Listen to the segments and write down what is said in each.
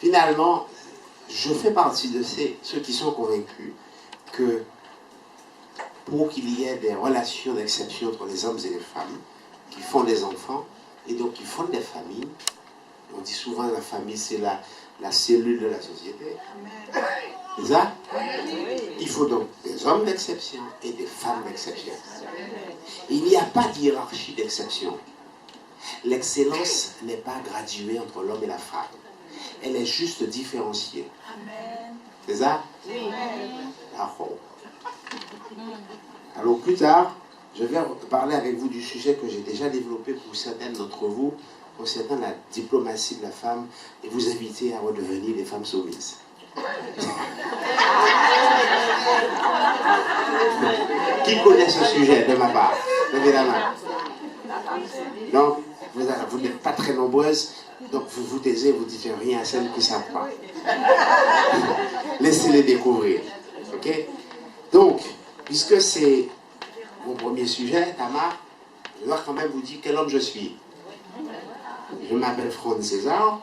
Finalement, je fais partie de ceux qui sont convaincus que pour qu'il y ait des relations d'exception entre les hommes et les femmes, qui font des enfants, et donc qui font des familles, on dit souvent la famille c'est la cellule de la société. C'est ça? Il faut donc des hommes d'exception et des femmes d'exception. Il n'y a pas de hiérarchie d'exception. L'excellence n'est pas graduée entre l'homme et la femme. Elle est juste différenciée. C'est ça? Alors plus tard, je vais parler avec vous du sujet que j'ai déjà développé pour certaines d'entre vous, concernant la diplomatie de la femme, et vous inviter à redevenir des femmes soumises. Qui connaît ce sujet de ma part? Levez la main. Donc, vous n'êtes pas très nombreuses, donc vous vous taisez, vous dites rien à celles qui ne savent pas. Laissez-les découvrir. Ok? Donc, puisque c'est mon premier sujet, Tamar, je dois quand même vous dire quel homme je suis. Je m'appelle Franz César.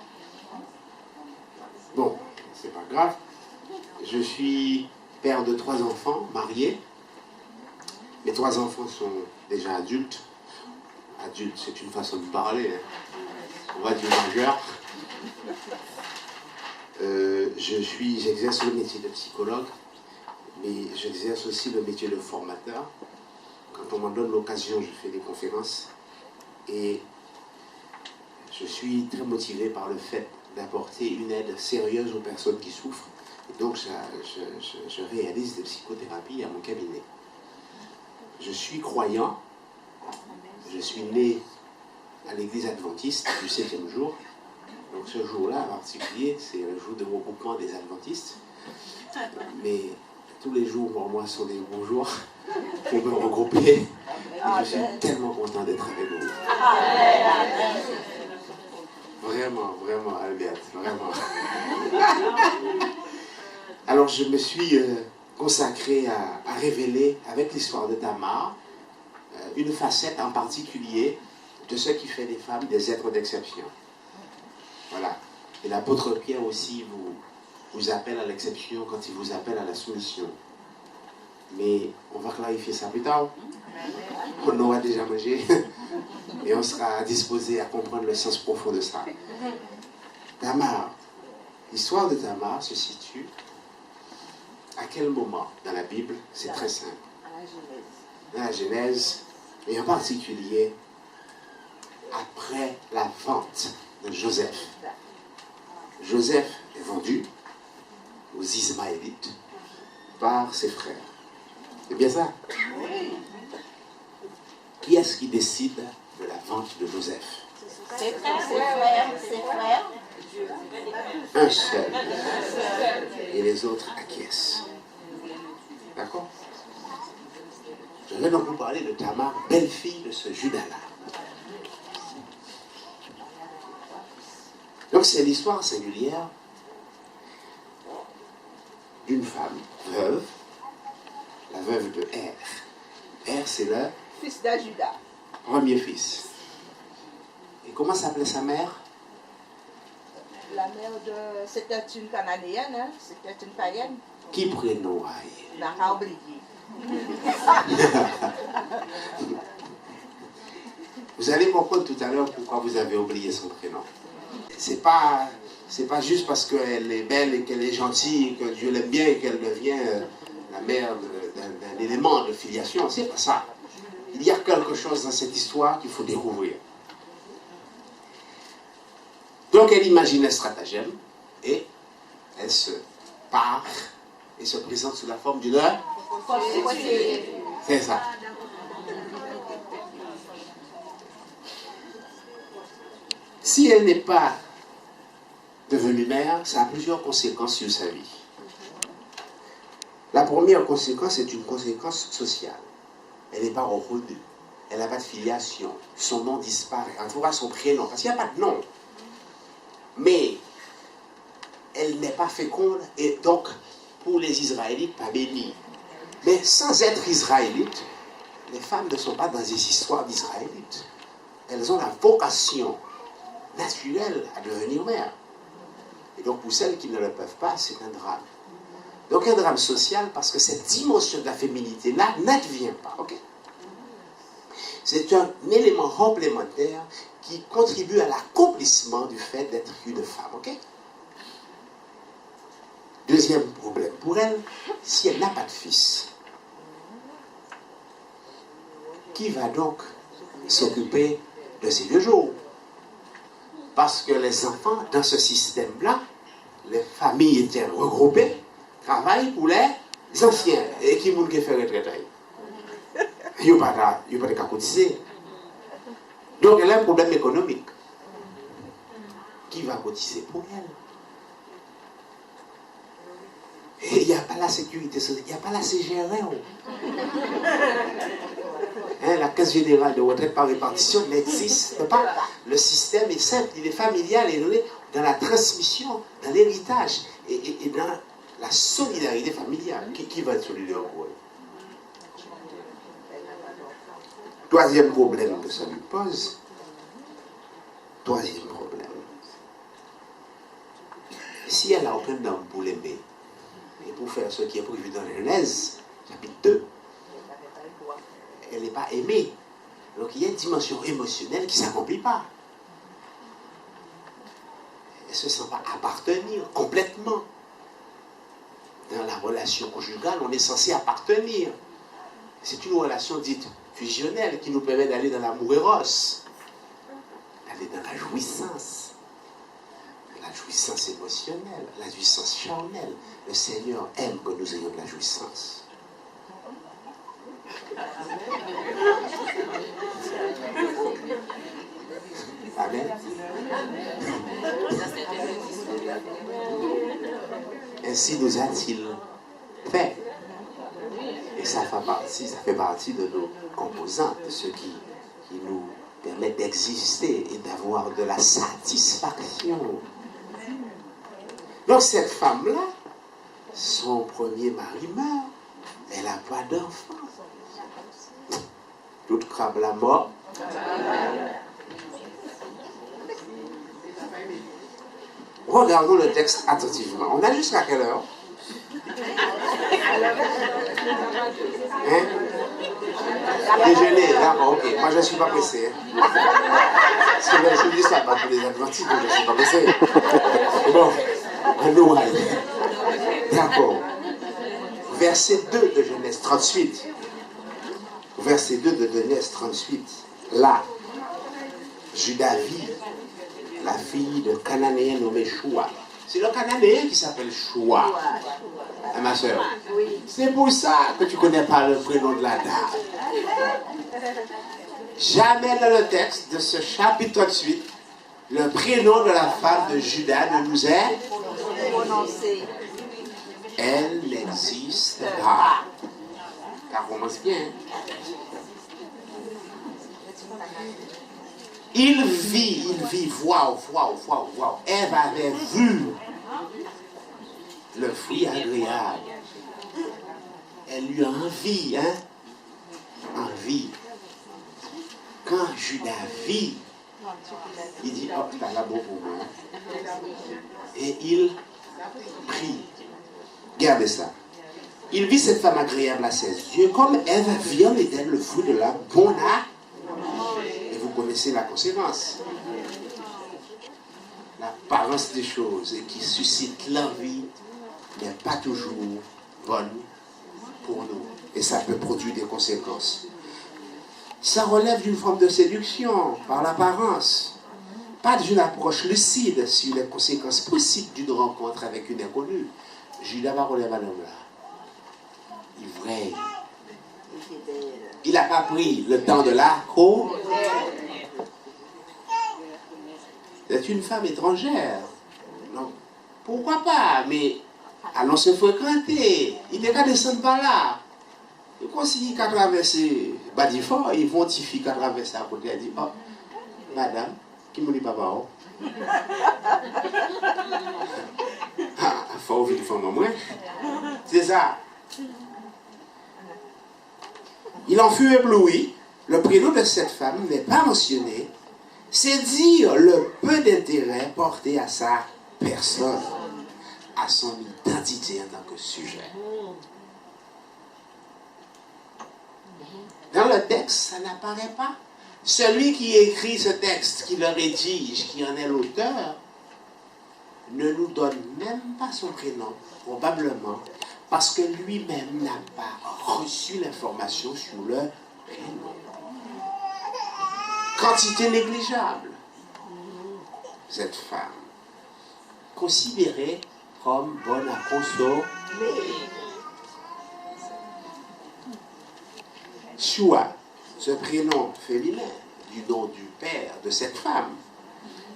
Bon, c'est pas grave. Je suis père de 3 enfants, marié. Mes 3 enfants sont déjà adultes. Adulte, c'est une façon de parler. Hein. On va dire majeur. J'exerce le métier de psychologue, mais j'exerce aussi le métier de formateur. Quand on m'en donne l'occasion, je fais des conférences. Et je suis très motivé par le fait d'apporter une aide sérieuse aux personnes qui souffrent. Et donc, je réalise des psychothérapies à mon cabinet. Je suis croyant. Je suis né à l'église adventiste du 7e jour. Donc ce jour-là en particulier, c'est le jour de regroupement des adventistes. Mais tous les jours pour moi sont des bons jours pour me regrouper. Et je suis tellement content d'être avec vous. Vraiment, vraiment, Albert, vraiment. Alors je me suis consacré à révéler, avec l'histoire de Tamar, une facette en particulier de ce qui fait des femmes des êtres d'exception. Voilà. Et l'apôtre Pierre aussi vous appelle à l'exception quand il vous appelle à la soumission. Mais on va clarifier ça plus tard. On aura déjà mangé et on sera disposé à comprendre le sens profond de ça. Tamar. L'histoire de Tamar se situe à quel moment dans la Bible? C'est très simple. Dans la Genèse, et en particulier après la vente de Joseph. Joseph est vendu aux Ismaélites par ses frères. C'est bien ça? Qui est-ce qui décide de la vente de Joseph? Ses frères. Un seul. Et les autres acquiescent. D'accord? Je vais donc vous parler de Tamar, belle-fille de ce Judas-là. Donc c'est l'histoire singulière d'une femme veuve, la veuve de Er. Er, c'est le Fils de Judas. premier fils. Et comment s'appelait sa mère? La mère de... C'était une Cananéenne, hein? C'était une païenne. Qui prénom aille? On a oublié. Vous allez comprendre tout à l'heure pourquoi vous avez oublié son prénom. C'est pas juste parce qu'elle est belle et qu'elle est gentille et que Dieu l'aime bien et qu'elle devient la mère d'un élément de filiation. C'est pas ça. Il y a quelque chose dans cette histoire qu'il faut découvrir. Donc elle imagine un stratagème et elle se part et se présente sous la forme d'une heure. C'est ça. Si elle n'est pas devenue mère, ça a plusieurs conséquences sur sa vie. La première conséquence est une conséquence sociale. Elle n'est pas reconnue. Elle n'a pas de filiation. Son nom disparaît. On trouvera son prénom, parce qu'il n'y a pas de nom. Mais elle n'est pas féconde et donc, pour les Israélites, pas bénie. Mais sans être israélites, les femmes ne sont pas dans des histoires d'Israélites. Elles ont la vocation naturelle à devenir mères. Et donc, pour celles qui ne le peuvent pas, c'est un drame. Donc, un drame social parce que cette dimension de la féminité-là n'advient pas. Okay? C'est un élément complémentaire qui contribue à l'accomplissement du fait d'être une femme. Okay? Deuxième problème pour elle, si elle n'a pas de fils, qui va donc s'occuper de ses 2 jours? Parce que les enfants, dans ce système-là, les familles étaient regroupées, travaillent pour les anciens. Et qui veut faire retraite? Il n'y a pas de cas cotiser. Donc elle a un problème économique. Qui va cotiser pour elle? Et il n'y a pas la sécurité sociale, il n'y a pas la CGRN. La caisse générale de retraite par répartition n'existe pas. Le système est simple, il est familial, il est dans la transmission, dans l'héritage et dans la solidarité familiale. Qui va être solidaire pour eux? Troisième problème que ça lui pose. Troisième problème. Si elle n'a aucun homme pour l'aimer, et pour faire ce qui est prévu dans Genèse, chapitre 2, elle n'est pas aimée. Donc il y a une dimension émotionnelle qui ne s'accomplit pas. Elle ne se sent pas appartenir complètement. Dans la relation conjugale, on est censé appartenir. C'est une relation dite fusionnelle qui nous permet d'aller dans l'amour éros, d'aller dans la jouissance émotionnelle, la jouissance charnelle. Le Seigneur aime que nous ayons de la jouissance. Amen. Ainsi nous a-t-il fait. Et ça fait partie de nos composantes, de ce qui nous permet d'exister et d'avoir de la satisfaction. Donc cette femme-là, son premier mari meurt, elle n'a pas d'enfant. Toute crabe la mort. Regardons le texte attentivement. On a jusqu'à quelle heure? Hein? Déjeuner, d'accord, ok. Moi je ne suis pas pressé. Parce que je dis ça pas pour les adventistes, donc je ne suis pas pressé. Bon, on aille. D'accord. Verset 2 de Genèse 38. Verset 2 de Genèse 38. Là, Judas vit la fille de Cananéen nommée Choua. C'est le Cananéen qui s'appelle Choua. Hein, ma soeur? C'est pour ça que tu ne connais pas le prénom de la dame. Jamais dans le texte de ce chapitre 38, le prénom de la femme de Judas ne nous est prononcé. Elle n'existe pas. Ça commence bien. Il vit, waouh. Ève avait vu le fruit agréable. Elle lui a envie, envie. Quand Judas vit, il dit, oh, t'as là beaucoup. Et il prie. Regardez ça. Il vit cette femme agréable à ses yeux, comme Ève vit en Éden le fruit de la bonne âme. Et vous connaissez la conséquence. L'apparence des choses qui suscite l'envie n'est pas toujours bonne pour nous. Et ça peut produire des conséquences. Ça relève d'une forme de séduction par l'apparence. Pas d'une approche lucide sur les conséquences possibles d'une rencontre avec une inconnue. Judas va relèver l'homme là. Ivraie. Il n'a pas pris le temps de la cour. C'est une femme étrangère. Non. Pourquoi pas? Mais allons se fréquenter. Il n'est qu'à descendre par là. Et quand il a traversé Badifort, ils vont tifier qu'à traverser à côté. Elle dit, oh, madame, qui me dit papa? Ah, il faut ouvrir le fond de moi. C'est ça. Il en fut ébloui. Le prénom de cette femme n'est pas mentionné. C'est dire le peu d'intérêt porté à sa personne a son identité en tant que sujet. Dans le texte, ça n'apparaît pas. Celui qui écrit ce texte, qui le rédige, qui en est l'auteur, ne nous donne même pas son prénom, probablement, parce que lui-même n'a pas reçu l'information sur le prénom. Quantité négligeable. Cette femme, considérée comme bonne à consommer. Choua, ce prénom féminin du nom du père de cette femme,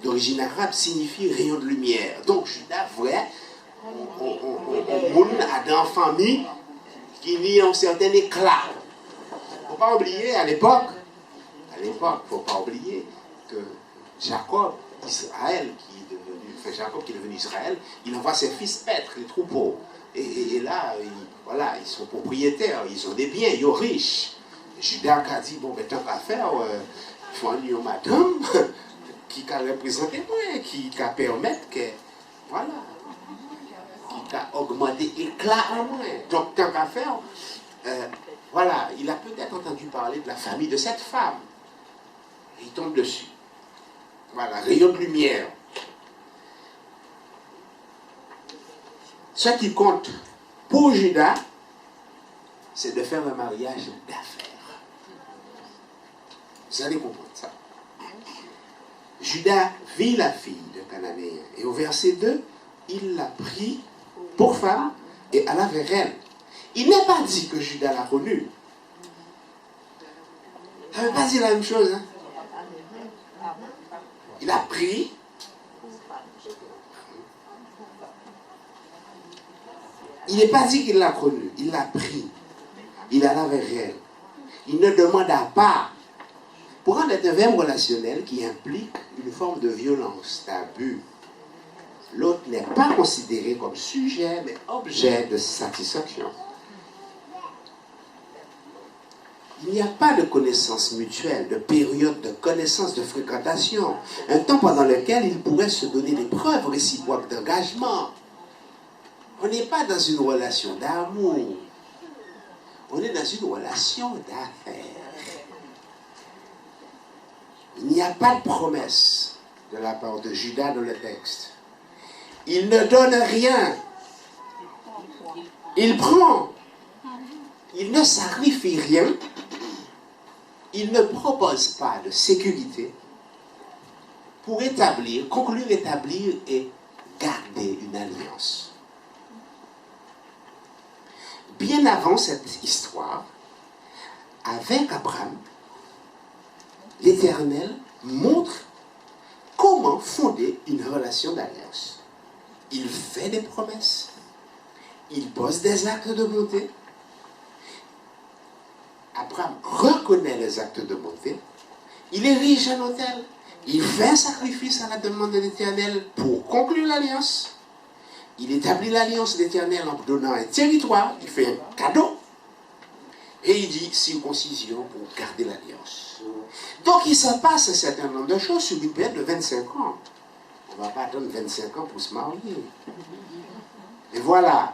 d'origine arabe, signifie rayon de lumière. Donc, Judas, vrai, on a dans famille qui vit un certain éclat. Il ne faut pas oublier, à l'époque, il ne faut pas oublier que Jacob, Israël, Jacob qui est devenu Israël, il envoie ses fils paître les troupeaux. Et là, voilà, ils sont propriétaires, ils ont des biens, ils sont riches. Judas a dit, bon, mais tant qu'à faire, il faut un lion madame qui a représenté moi, qui a permis que, voilà, qui a augmenté l'éclat en moi. Donc, tant qu'à faire, voilà, il a peut-être entendu parler de la famille de cette femme. Et il tombe dessus. Voilà, rayon de lumière. Ce qui compte pour Judas, c'est de faire un mariage d'affaires. Vous allez comprendre ça. Judas vit la fille de Cananéen. Et au verset 2, il l'a pris pour femme et alla vers elle. Il n'est pas dit que Judas l'a connue. Ça ne veut pas dire la même chose. Hein? Il a pris. Il n'est pas dit qu'il l'a connue. Il l'a pris. Il alla vers elle. Il ne demanda pas. Pour un verbe relationnel qui implique une forme de violence, d'abus, l'autre n'est pas considéré comme sujet, mais objet de satisfaction. Il n'y a pas de connaissance mutuelle, de période de connaissance, de fréquentation, un temps pendant lequel ils pourraient se donner des preuves réciproques d'engagement. On n'est pas dans une relation d'amour, on est dans une relation d'affaires. Il n'y a pas de promesse de la part de Judas dans le texte. Il ne donne rien. Il prend. Il ne sacrifie rien. Il ne propose pas de sécurité pour conclure, établir et garder une alliance. Bien avant cette histoire, avec Abraham, l'Éternel montre comment fonder une relation d'alliance. Il fait des promesses. Il pose des actes de bonté. Abraham reconnaît les actes de bonté. Il érige un autel. Il fait un sacrifice à la demande de l'Éternel pour conclure l'alliance. Il établit l'alliance de l'Éternel en donnant un territoire. Il fait un cadeau. Et il dit circoncision pour garder l'alliance. Donc il se passe un certain nombre de choses sur une période de 25 ans. On ne va pas attendre 25 ans pour se marier. Et voilà,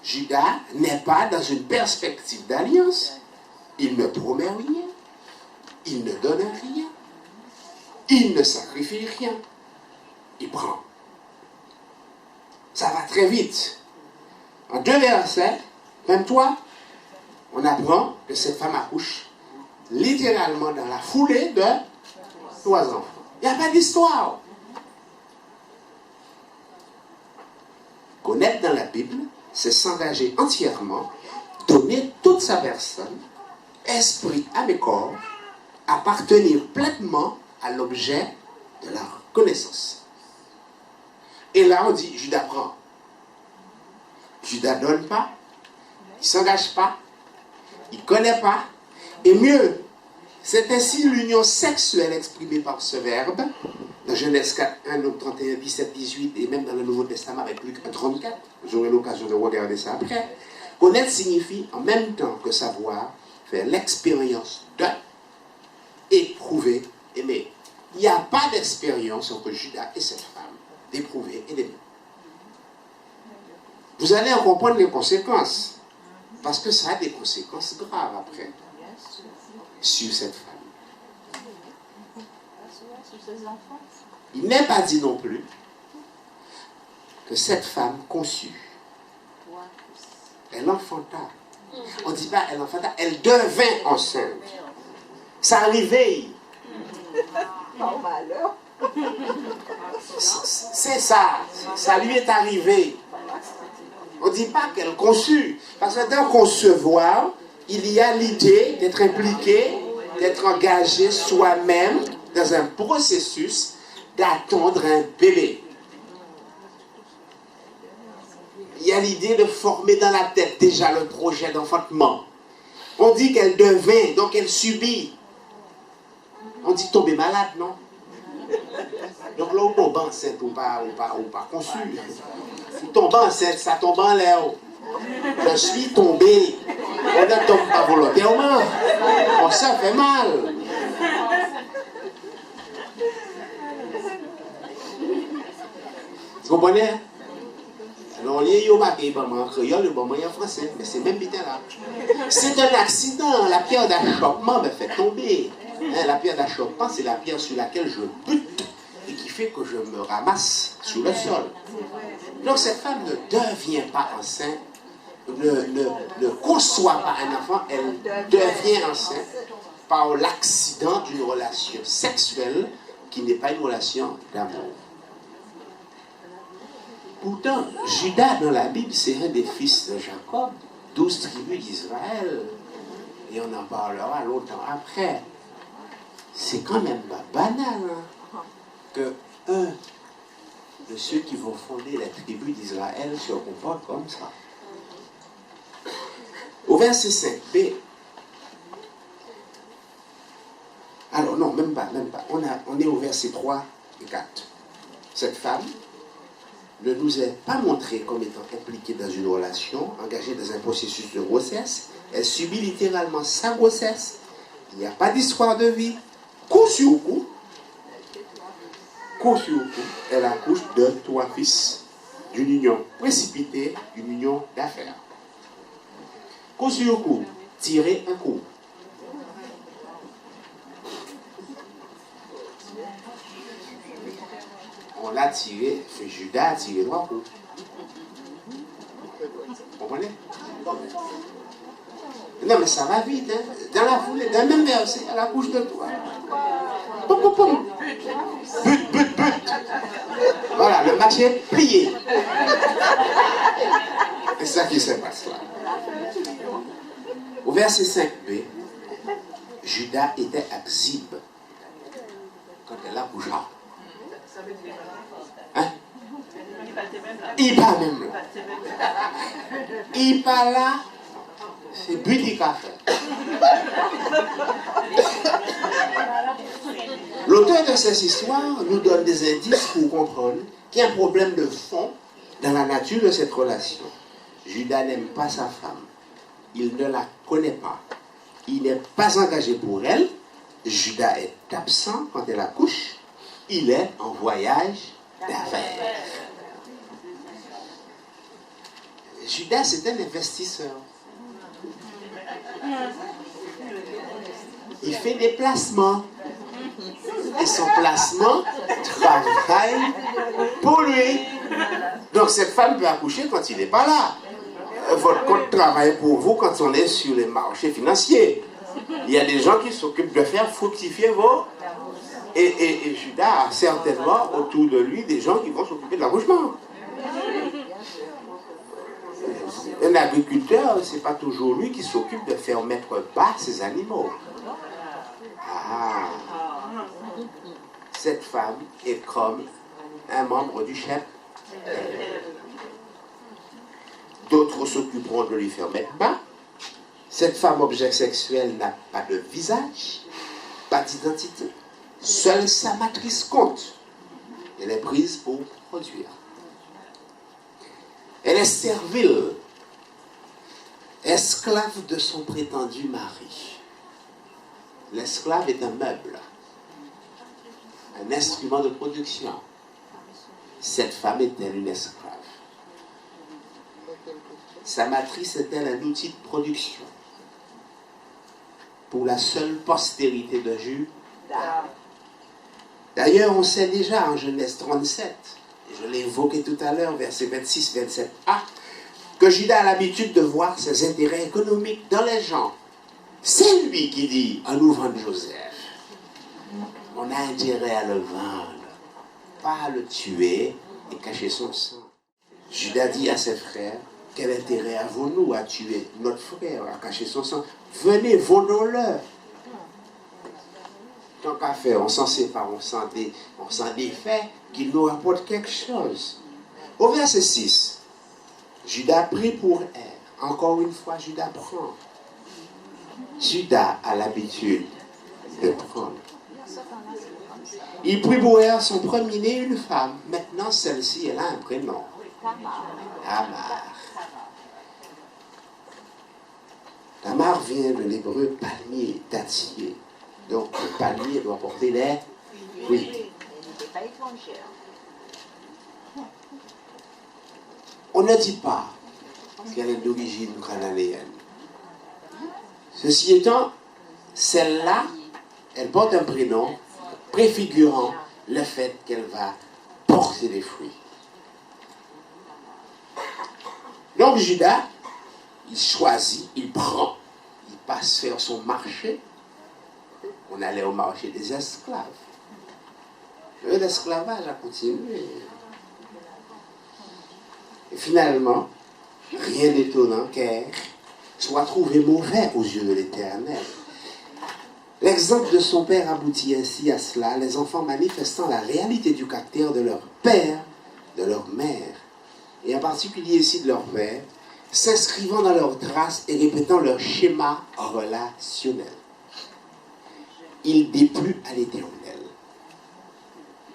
Judas n'est pas dans une perspective d'alliance. Il ne promet rien. Il ne donne rien. Il ne sacrifie rien. Il prend. Ça va très vite. En 2 versets, 23, on apprend que cette femme accouche littéralement dans la foulée de 3 enfants. Il n'y a pas d'histoire. Connaître dans la Bible, c'est s'engager entièrement, donner toute sa personne, esprit, âme et corps, appartenir pleinement à l'objet de la connaissance. Et là, on dit, Judas prend. Judas ne donne pas, il ne s'engage pas, il ne connaît pas. Et mieux, c'est ainsi l'union sexuelle exprimée par ce verbe, dans Genèse 4, 1, 31, 17, 18, et même dans le Nouveau Testament avec Luc 1, 34. J'aurai l'occasion de regarder ça après. Connaître signifie, en même temps que savoir, faire l'expérience de, éprouver, aimer. Il n'y a pas d'expérience entre Judas et cette femme. d'éprouver et d'aimer. Vous allez en comprendre les conséquences. Parce que ça a des conséquences graves après. Sur cette femme. Il n'est pas dit non plus que cette femme conçut. Elle enfanta. On ne dit pas elle enfanta, elle devint enceinte. Ça arrivait. C'est ça. Ça lui est arrivé. On ne dit pas qu'elle conçut. Parce que dans concevoir, il y a l'idée d'être impliqué, d'être engagé soi-même dans un processus d'attendre un bébé. Il y a l'idée de former dans la tête déjà le projet d'enfantement. On dit qu'elle devint, donc elle subit. On dit tomber malade, non? Donc là, on tombe enceinte ou pas conçu. Tomber enceinte, ça tombe en l'air. Je suis tombé. On ne tombe pas volontairement. Bon, ça fait mal. Vous comprenez? Alors, il y a un créole, en français, mais c'est même bien là. C'est un accident. La pierre d'achoppement me fait tomber. La pierre d'achoppement, c'est la pierre sur laquelle je bute et qui fait que je me ramasse sur le sol. Donc cette femme ne devient pas enceinte, ne conçoit pas un enfant, elle devient enceinte par l'accident d'une relation sexuelle qui n'est pas une relation d'amour. Pourtant, Judas dans la Bible, c'est un des fils de Jacob, 12 tribus d'Israël. Et on en parlera longtemps après. C'est quand même pas banal que un de ceux qui vont fonder la tribu d'Israël se comporte comme ça. Au verset 5b. Alors non, même pas. On est au verset 3 et 4. Cette femme ne nous est pas montrée comme étant impliquée dans une relation, engagée dans un processus de grossesse. Elle subit littéralement sa grossesse. Il n'y a pas d'histoire de vie. Coup sur coup, elle accouche de 3 fils d'une union précipitée, d'une union d'affaires. Coup sur coup, tirer un coup. On l'a tiré, Judas a tiré 3 coups. Vous comprenez? Non, mais ça va vite, hein? Dans la foulée, dans le même verset, elle accouche de 3. Poum, poum, poum. But. Voilà, le match est plié. C'est ça qui se passe là. Au verset 5b, Judas était à Zib quand elle accoucha. Hein? Il pas même là. Il pas là. C'est but café. L'auteur de cette histoire nous donne des indices pour comprendre qu'il y a un problème de fond dans la nature de cette relation. Judas n'aime pas sa femme. Il ne la connaît pas. Il n'est pas engagé pour elle. Judas est absent quand elle accouche. Il est en voyage d'affaires. Judas, c'est un investisseur. Il fait des placements. Et son placement travaille pour lui. Donc cette femme peut accoucher quand il n'est pas là. Votre compte travaille pour vous quand on est sur les marchés financiers. Il y a des gens qui s'occupent de faire fructifier vos... Et Judas a certainement autour de lui des gens qui vont s'occuper de l'accouchement. Un agriculteur, ce n'est pas toujours lui qui s'occupe de faire mettre bas ses animaux. Ah, cette femme est comme un membre du chef. D'autres s'occuperont de lui faire mettre bas. Cette femme objet sexuel n'a pas de visage, pas d'identité. Seule sa matrice compte. Elle est prise pour produire. Elle est servile, esclave de son prétendu mari. L'esclave est un meuble, un instrument de production. Cette femme est-elle une esclave? Sa matrice est-elle un outil de production pour la seule postérité de Juda? D'ailleurs, on sait déjà en Genèse 37, et je l'ai évoqué tout à l'heure, versets 26-27a, que Juda a l'habitude de voir ses intérêts économiques dans les gens. C'est lui qui dit, en ouvrant Joseph, on a intérêt à le vendre, pas à le tuer et cacher son sang. Juda dit à ses frères, quel intérêt avons-nous à tuer notre frère, à cacher son sang? Venez, vendons-le. Tant qu'à faire, on s'en sépare, on s'en défait, qu'il nous apporte quelque chose. Au verset 6, Juda prit pour elle. Encore une fois, Juda prend. Juda a l'habitude de prendre. Il prit pour elle son premier-né, une femme. Maintenant, celle-ci, elle a un prénom. Tamar. Tamar vient de l'hébreu palmier, dattier. Donc, le palmier doit porter des fruits. On ne dit pas qu'elle est d'origine cananéenne. Ceci étant, celle-là, elle porte un prénom préfigurant le fait qu'elle va porter des fruits. Donc, Juda, il choisit, il prend, il passe faire son marché. On allait au marché des esclaves. L'esclavage a continué. Et finalement, rien d'étonnant qu'Èr soit trouvé mauvais aux yeux de l'Éternel. L'exemple de son père aboutit ainsi à cela, les enfants manifestant la réalité du caractère de leur père, de leur mère, et en particulier ici de leur père, s'inscrivant dans leurs traces et répétant leur schéma relationnel. Il déplut à l'Éternel.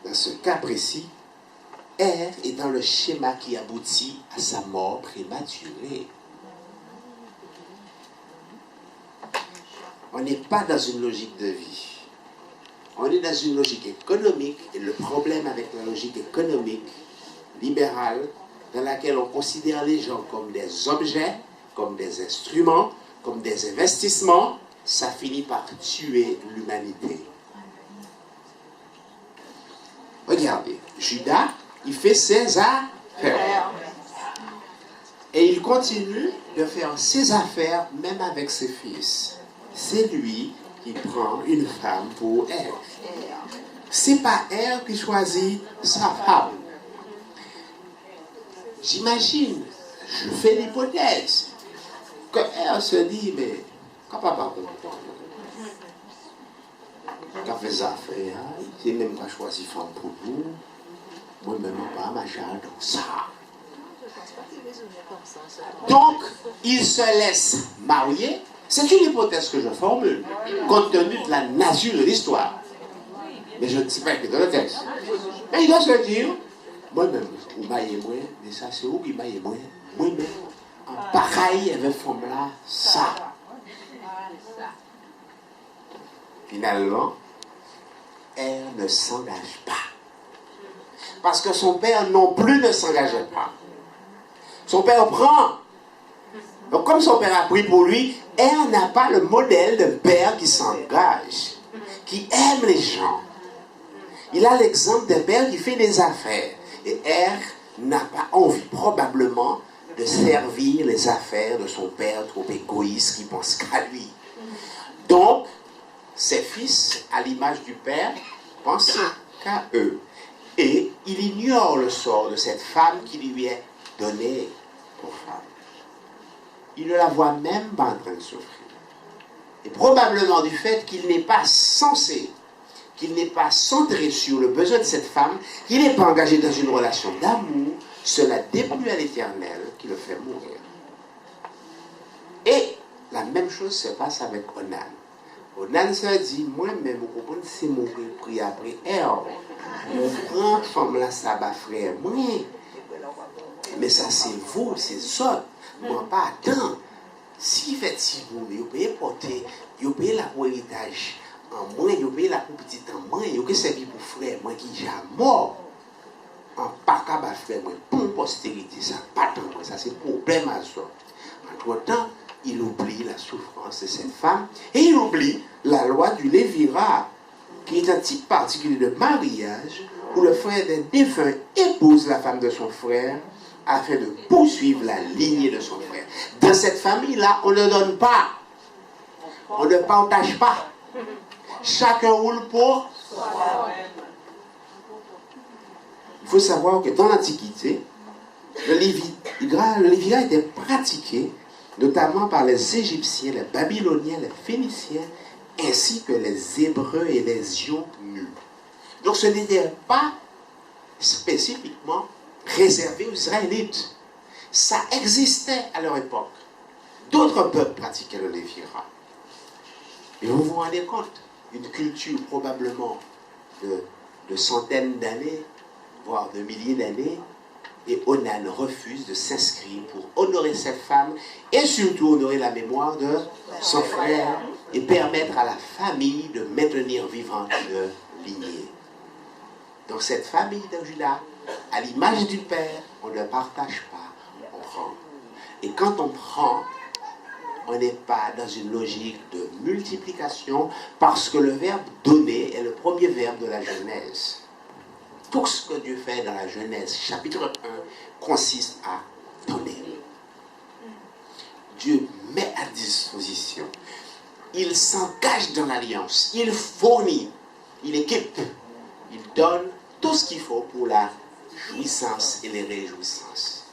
Dans ce cas précis, R est dans le schéma qui aboutit à sa mort prématurée. On n'est pas dans une logique de vie. On est dans une logique économique, et le problème avec la logique économique libérale, dans laquelle on considère les gens comme des objets, comme des instruments, comme des investissements, ça finit par tuer l'humanité. Regardez, Juda, il fait ses affaires. Et il continue de faire ses affaires même avec ses fils. C'est lui qui prend une femme pour elle. C'est pas elle qui choisit sa femme. J'imagine, je fais l'hypothèse, que elle se dit, mais quand papa comprend, quand fait ça affaire, c'est même pas choisi femme pour nous, moi-même pas ma charge donc ça. Donc, il se laisse marier. C'est une hypothèse que je formule, compte tenu de la nature de l'histoire. Mais je ne sais pas que dans le texte. Et il doit se dire, moi-même, vous maillez moi, mais ça c'est où qui maillez moi? Moi-même, en pareil avec femme là, ça. Finalement, elle ne s'engage pas. Parce que son père non plus ne s'engageait pas. Son père prend. Donc comme son père a pris pour lui, elle n'a pas le modèle d'un père qui s'engage, qui aime les gens. Il a l'exemple d'un père qui fait des affaires. Et elle n'a pas envie probablement de servir les affaires de son père trop égoïste qui pense qu'à lui. Donc, ses fils, à l'image du père, pensent qu'à eux. Et il ignore le sort de cette femme qui lui est donnée pour femme. Il ne la voit même pas en train de souffrir. Et probablement du fait qu'il n'est pas censé, qu'il n'est pas centré sur le besoin de cette femme, qu'il n'est pas engagé dans une relation d'amour, cela déplut à l'Éternel qui le fait mourir. Et la même chose se passe avec Onan. Onan se dit, moi-même, vous comprenez, c'est mourir, pris après elle. Mon grand femme là, ça va frère, moi. Mais ça, c'est vous, c'est ça. Moi, pas attends. Si effectivement, vous pouvez porter, vous pouvez la pour héritage en moins, vous pouvez la pour petit en moins, vous pouvez servir pour frère, moi qui j'ai mort. En pas fait moi pour postérité, ça pas tant moi, ça c'est problème à ça. Entre-temps, il oublie la souffrance de cette femme et il oublie la loi du Lévirat, qui est un type particulier de mariage où le frère d'un défunt épouse la femme de son frère afin de poursuivre la lignée de son frère. Dans cette famille-là, on ne donne pas, on ne partage pas. Chacun roule pour Il faut savoir que dans l'Antiquité, le Lévirat était pratiqué notamment par les Égyptiens, les Babyloniens, les Phéniciens, ainsi que les Hébreux et les Ioniens. Donc ce n'était pas spécifiquement réservé aux Israélites. Ça existait à leur époque. D'autres peuples pratiquaient le Lévirat. Et vous vous rendez compte, une culture probablement de centaines d'années, voire de milliers d'années, et Onan refuse de s'inscrire pour honorer cette femme et surtout honorer la mémoire de son frère et permettre à la famille de maintenir vivante une lignée. Donc cette famille de Juda, à l'image du père, on ne partage pas, on prend. Et quand on prend, on n'est pas dans une logique de multiplication parce que le verbe donner est le premier verbe de la Genèse. Tout ce que Dieu fait dans la Genèse, chapitre 1, consiste à donner. Dieu met à disposition. Il s'engage dans l'alliance. Il fournit. Il équipe. Il donne tout ce qu'il faut pour la jouissance et les réjouissances.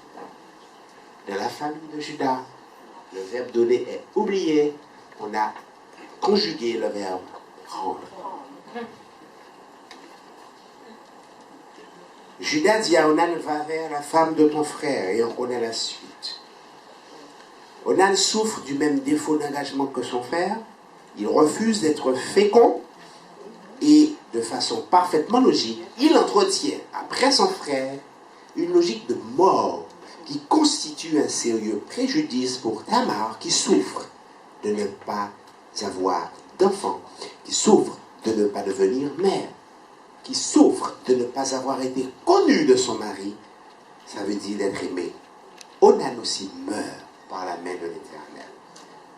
Dans la famille de Juda, le verbe donner est oublié. On a conjugué le verbe prendre. Judas dit à Onan, va vers la femme de ton frère, et on connaît la suite. Onan souffre du même défaut d'engagement que son frère. Il refuse d'être fécond et de façon parfaitement logique, il entretient, après son frère, une logique de mort qui constitue un sérieux préjudice pour Tamar qui souffre de ne pas avoir d'enfant, qui souffre de ne pas devenir mère, qui souffre de ne pas avoir été connue de son mari. Ça veut dire d'être aimé. Onan aussi meurt par la main de l'Éternel.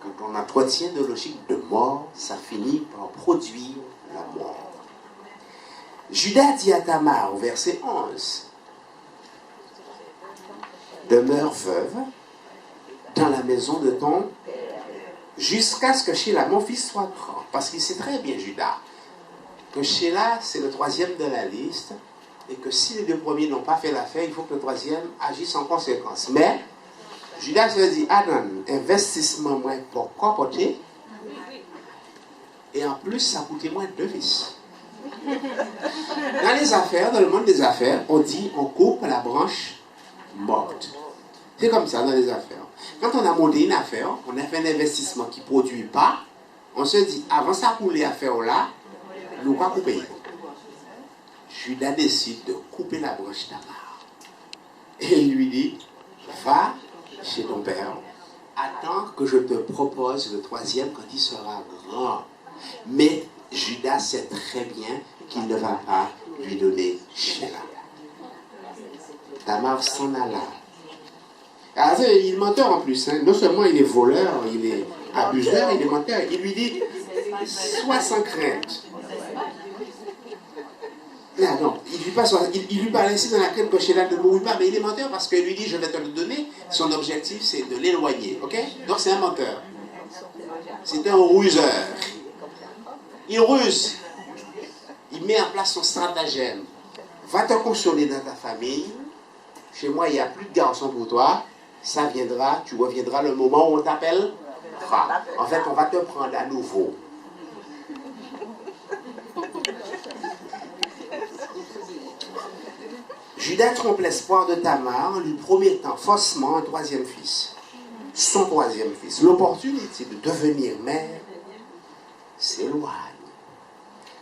Quand on entretient de logique de mort, ça finit par produire la mort. Judas dit à Tamar au verset 11, demeure veuve dans la maison de ton jusqu'à ce que Sheila, mon fils, soit grand. Parce qu'il sait très bien, Judas, que Sheila, c'est le troisième de la liste, et que si les deux premiers n'ont pas fait l'affaire, il faut que le troisième agisse en conséquence. Mais, Judas se dit, Adam, investissement moins pour comporter, et en plus, ça coûtait moins de 2 fils. Dans les affaires, dans le monde des affaires, on dit, on coupe la branche morte. C'est comme ça dans les affaires. Quand on a monté une affaire, on a fait un investissement qui ne produit pas, on se dit, avant ça pour les affaires là, nous pas couper. Judas décide de couper la branche Tamar. Et il lui dit, va chez ton père, attends que je te propose le troisième quand il sera grand. Mais Judas sait très bien qu'il ne va pas lui donner Sheila. Tamar s'en alla. Alors, il est menteur en plus. Hein. Non seulement il est voleur, il est abuseur, il est menteur. Il lui dit, sois sans crainte. Non, il lui parle ainsi dans la crainte que Sheila ne mourut pas, mais il est menteur parce qu'il lui dit, je vais te le donner. Son objectif, c'est de l'éloigner. Ok? Donc c'est un menteur. C'est un ruseur. Il ruse. Il met en place son stratagème. Va te consoler dans ta famille. Chez moi, il n'y a plus de garçons pour toi. Ça viendra, tu reviendras le moment où on t'appelle. En fait, on va te prendre à nouveau. Judas trompe l'espoir de Tamar en lui promettant faussement un troisième fils. Son troisième fils. L'opportunité de devenir mère s'éloigne.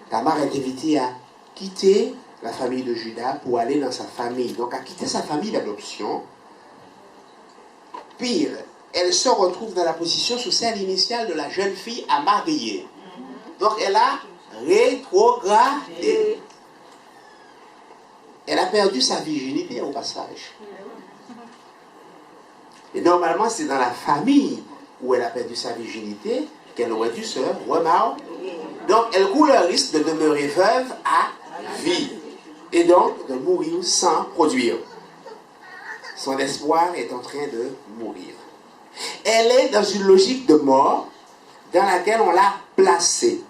Tamar est invitée à quitter la famille de Judas pour aller dans sa famille. Donc à quitter sa famille d'adoption. Pire, elle se retrouve dans la position sociale initiale de la jeune fille à marier. Donc elle a rétrogradé. Elle a perdu sa virginité au passage. Et normalement, c'est dans la famille où elle a perdu sa virginité qu'elle aurait dû se remarier. Donc, elle court le risque de demeurer veuve à vie. Et donc, de mourir sans produire. Son espoir est en train de mourir. Elle est dans une logique de mort dans laquelle on l'a placée.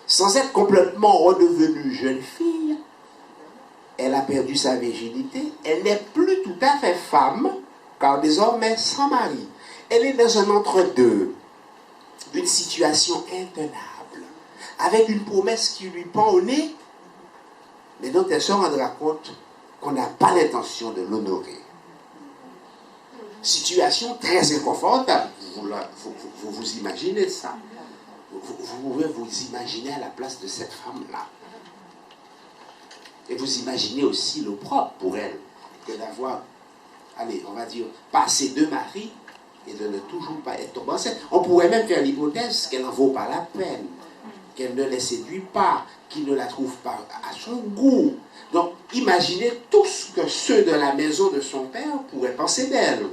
Sans être complètement redevenue jeune fille, elle a perdu sa virginité. Elle n'est plus tout à fait femme, car désormais sans mari. Elle est dans un entre-deux, une situation intenable, avec une promesse qui lui pend au nez, mais dont elle se rendra compte qu'on n'a pas l'intention de l'honorer. Situation très inconfortable. Vous imaginez ça. Vous pouvez vous imaginer à la place de cette femme-là. Et vous imaginez aussi l'opprobre pour elle que d'avoir, allez, on va dire, passé 2 maris et de ne toujours pas être tombée enceinte. On pourrait même faire l'hypothèse qu'elle n'en vaut pas la peine, qu'elle ne les séduit pas, qu'il ne la trouve pas à son goût. Donc, imaginez tout ce que ceux de la maison de son père pourraient penser d'elle.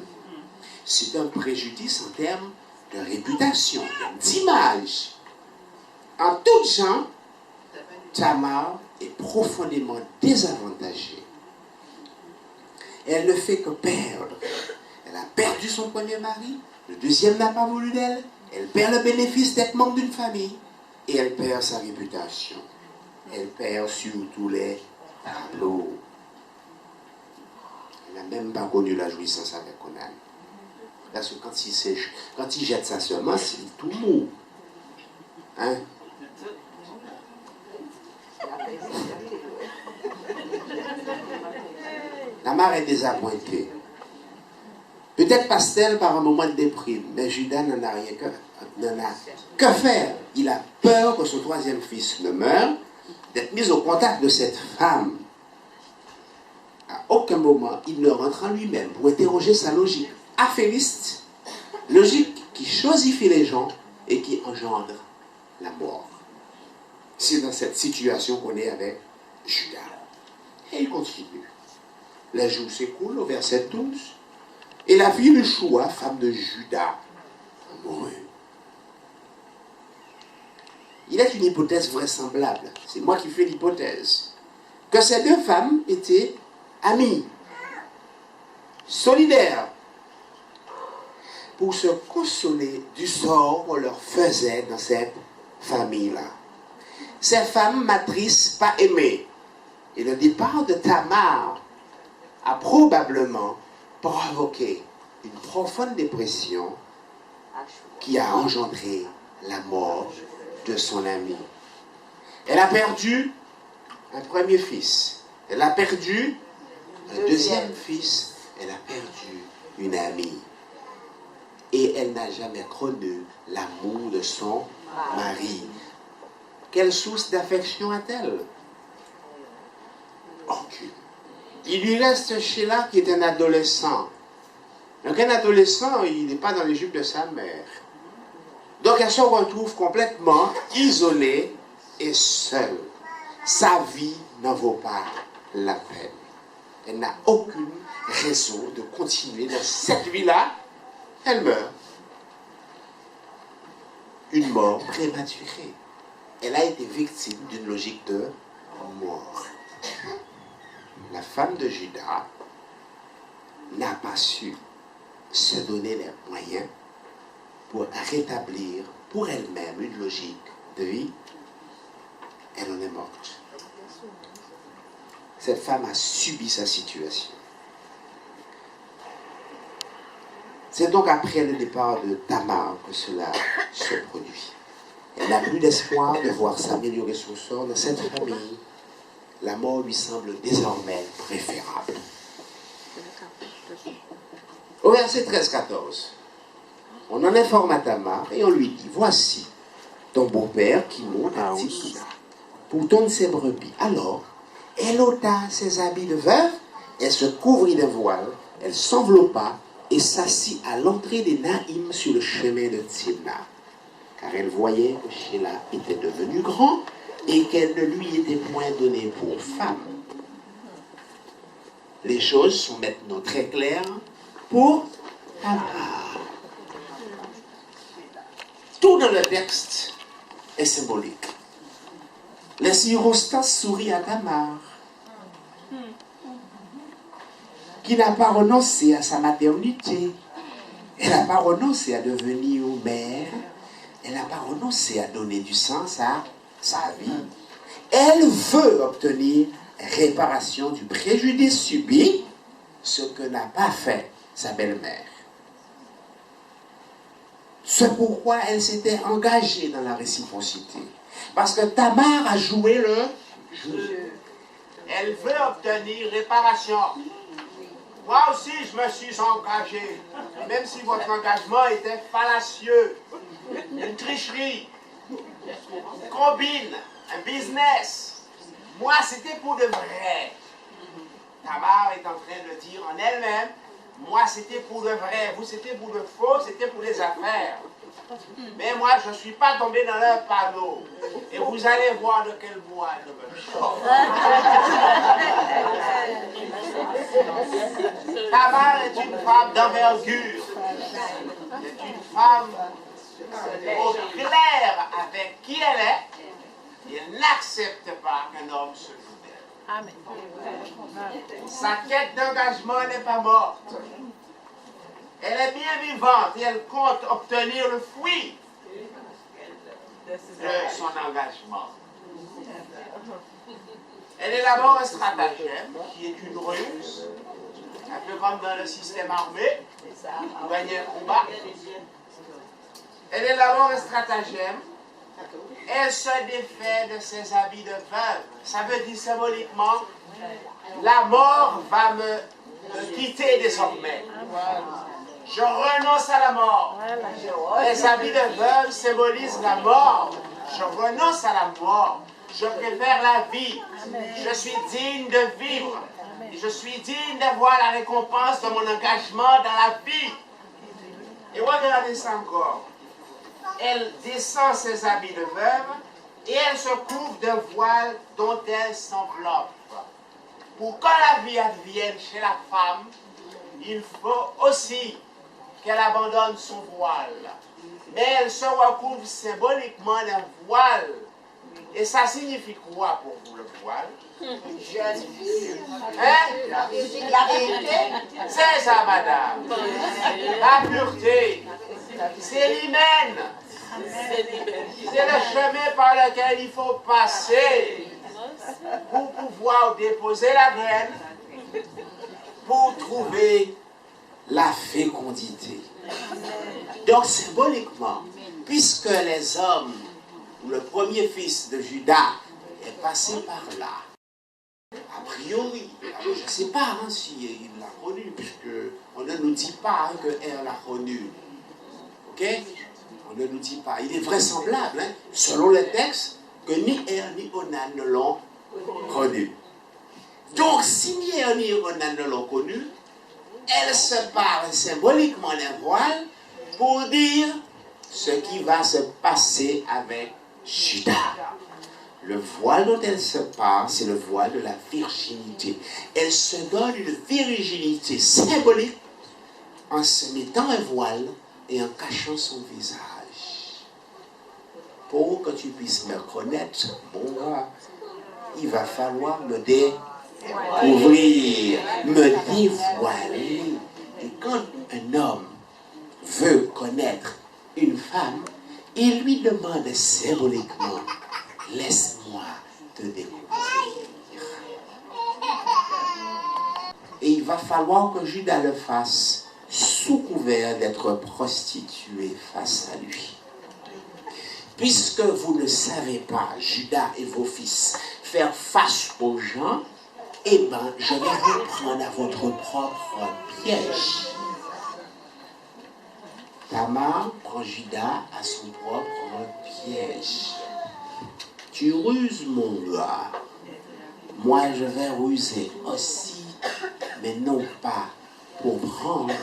C'est un préjudice en termes de réputation, d'image. En tout genre, Tamar est profondément désavantagée. Elle ne fait que perdre. Elle a perdu son premier mari, le deuxième n'a pas voulu d'elle, elle perd le bénéfice d'être membre d'une famille, et elle perd sa réputation. Elle perd sur tous les tableaux. Elle n'a même pas connu la jouissance avec Conan. Parce que quand il jette sa semence, il est tout mou. Hein? La mère est désappointée. Peut-être passe-t-elle par un moment de déprime, mais Judas n'en a que faire. Il a peur que son 3e fils ne meure, d'être mis au contact de cette femme. À aucun moment, il ne rentre en lui-même pour interroger sa logique affairiste, logique qui chosifie les gens et qui engendre la mort. C'est dans cette situation qu'on est avec Judas. Et il continue. Les jours s'écoulent au verset 12. Et la fille de Choua, femme de Judas, mourut. Il est une hypothèse vraisemblable. C'est moi qui fais l'hypothèse. Que ces 2 femmes étaient amies, solidaires, pour se consoler du sort qu'on leur faisait dans cette famille-là. Ces femmes matrices pas aimées. Et le départ de Tamar a probablement provoqué une profonde dépression qui a engendré la mort de son ami. Elle a perdu un premier fils. Elle a perdu un deuxième fils. Elle a perdu une amie. Et elle n'a jamais connu l'amour de son mari. Quelle source d'affection a-t-elle? Aucune. Il lui reste Sheila qui est un adolescent. Donc un adolescent, il n'est pas dans les jupes de sa mère. Donc elle se retrouve complètement isolée et seule. Sa vie n'en vaut pas la peine. Elle n'a aucune raison de continuer dans cette vie-là. Elle meurt. Une mort prématurée. Elle a été victime d'une logique de mort. La femme de Judas n'a pas su se donner les moyens pour rétablir pour elle-même une logique de vie. Elle en est morte. Cette femme a subi sa situation. C'est donc après le départ de Tamar que cela se produit. Elle n'a plus d'espoir de voir s'améliorer son sort dans cette famille. La mort lui semble désormais préférable. Au verset 13-14, on en informe à Tamar et on lui dit, voici ton beau-père qui monte à Timna pour tondre ses brebis. Alors, elle ôta ses habits de veuve, elle se couvrit d'un voile, elle s'enveloppa et s'assit à l'entrée des Naïm sur le chemin de Timna. Car elle voyait que Sheila était devenu grand et qu'elle ne lui était point donnée pour femme. Les choses sont maintenant très claires pour Tamar. Tout dans le texte est symbolique. Les circonstances sourient à Tamar, qui n'a pas renoncé à sa maternité. Elle n'a pas renoncé à devenir mère. Elle n'a pas renoncé à donner du sens à sa vie. Elle veut obtenir réparation du préjudice subi, ce que n'a pas fait sa belle-mère. C'est pourquoi elle s'était engagée dans la réciprocité. Parce que Tamar a joué le jeu. Elle veut obtenir réparation. Moi aussi, je me suis engagé, même si votre engagement était fallacieux, une tricherie, une combine, un business. Moi, c'était pour de vrai. Tamar est en train de dire en elle-même, moi, c'était pour de vrai, vous, c'était pour de faux, c'était pour les affaires. Mais moi, je ne suis pas tombé dans leur panneau. Et vous allez voir de quel bois je me chauffe. Tamar est une femme d'envergure. C'est une femme au clair avec qui elle est. Et elle n'accepte pas qu'un homme se joue d'elle. Amen. Sa quête d'engagement n'est pas morte. Elle est bien vivante et elle compte obtenir le fruit de son engagement. Elle est d'abord un stratagème qui est une ruse, un peu comme dans le système armé, pour gagner un combat. Elle est d'abord un stratagème. Elle se défait de ses habits de veuve. Ça veut dire symboliquement, la mort va me quitter désormais. Je renonce à la mort. Les habits de veuve symbolisent la mort. Je renonce à la mort. Je préfère la vie. Je suis digne de vivre. Et je suis digne d'avoir la récompense de mon engagement dans la vie. Et regardez ça encore. Elle descend ses habits de veuve et elle se couvre de voile dont elle s'enveloppe. Pour que la vie advienne chez la femme, il faut aussi qu'elle abandonne son voile. Mais elle se recouvre symboliquement d'un voile. Et ça signifie quoi pour vous, le voile? Hein? La pureté? C'est ça, madame. La pureté. C'est l'hymen. C'est le chemin par lequel il faut passer pour pouvoir déposer la graine, pour trouver la fécondité. Donc symboliquement, puisque les hommes, le premier fils de Judas est passé par là, a priori, je ne sais pas s'il l'a connu, puisqu'on ne nous dit pas que Elle l'a connu. Ok? On ne nous dit pas. Il est vraisemblable, selon le texte, que ni Elle ni Onan ne l'ont connu. Donc, si ni Elle ni Onan ne l'ont connu, elle se parle symboliquement d'un voile pour dire ce qui va se passer avec Judas. Le voile dont elle se parle, c'est le voile de la virginité. Elle se donne une virginité symbolique en se mettant un voile et en cachant son visage. Pour que tu puisses me connaître, bon gars, il va falloir me découvrir, me dévoiler. Et quand un homme veut connaître une femme, il lui demande symboliquement, laisse-moi te découvrir. Et il va falloir que Judas le fasse sous couvert d'être prostitué face à lui. Puisque vous ne savez pas, Judas et vos fils, faire face aux gens, eh bien, je vais vous prendre à votre propre piège. Tamar prend Judas à son propre piège. Tu ruses, mon gars. Moi, je vais ruser aussi, mais non pas pour prendre,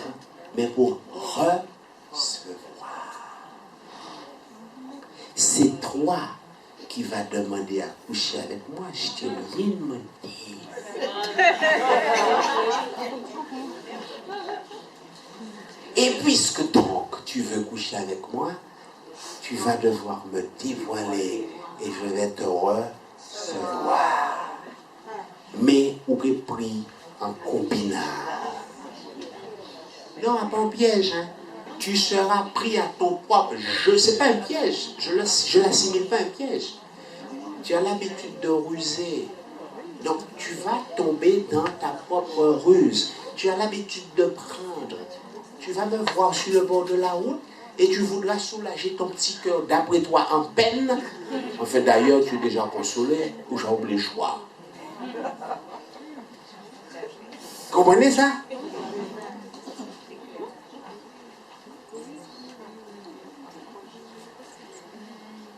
mais pour recevoir. C'est toi qui vas demander à coucher avec moi. Je t'ai rien demandé. marcher avec moi, tu vas devoir me dévoiler et je vais te recevoir. Mais ou que pris en combinard. Non, pas un piège. Hein. Tu seras pris à ton propre jeu. Ce n'est pas un piège. Je l'assimile pas à un piège. Tu as l'habitude de ruser. Donc tu vas tomber dans ta propre ruse. Tu as l'habitude de prendre. Tu vas me voir sur le bord de la route et tu voudras soulager ton petit cœur d'après toi en peine. En fait, d'ailleurs, tu es déjà consolé ou j'ai oublié le choix. Comprenez ça?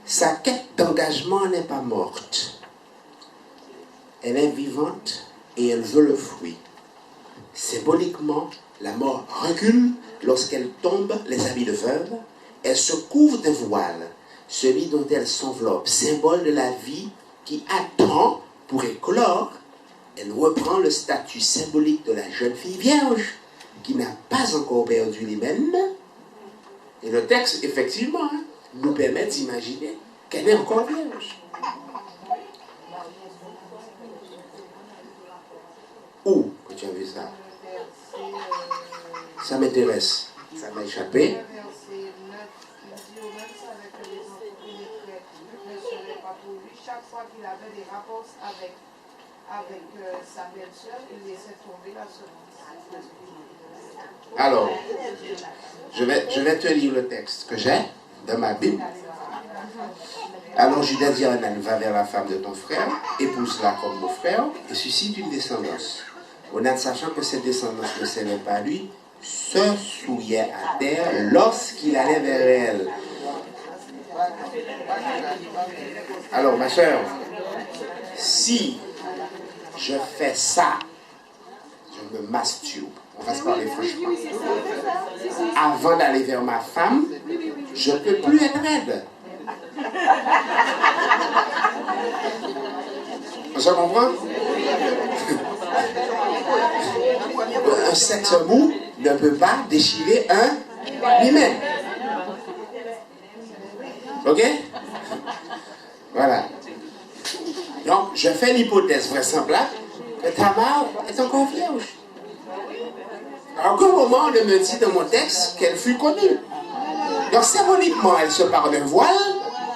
Sa quête d'engagement n'est pas morte. Elle est vivante et elle veut le fruit. Symboliquement, la mort recule lorsqu'elle tombe les habits de veuve. Elle se couvre d'un voile, celui dont elle s'enveloppe, symbole de la vie qui attend pour éclore. Elle reprend le statut symbolique de la jeune fille vierge qui n'a pas encore perdu l'hymen. Et le texte, effectivement, nous permet d'imaginer qu'elle est encore vierge. Où que tu as vu ça? Ça m'intéresse. Ça m'a échappé. Chaque fois qu'il avait des rapports avec sa belle-sœur, il laissait tomber la semence. Alors, je vais te lire le texte que j'ai dans ma Bible. Alors Judas dit à Onan, va vers la femme de ton frère, épouse-la comme mon frère, et suscite une descendance. Onan, sachant que cette descendance ne servait pas à lui, se souillait à terre lorsqu'il allait vers elle. Alors, ma soeur, si je fais ça, je me masturbe, on va se parler franchement, avant d'aller vers ma femme, je ne peux plus être raide. On se comprend? Un sexe mou ne peut pas déchirer un hymen. Ok? Voilà. Donc, je fais l'hypothèse vraisemblable que Tamar est encore vierge. À aucun moment, on ne me dit dans mon texte qu'elle fut connue. Donc, symboliquement, elle se part d'un voile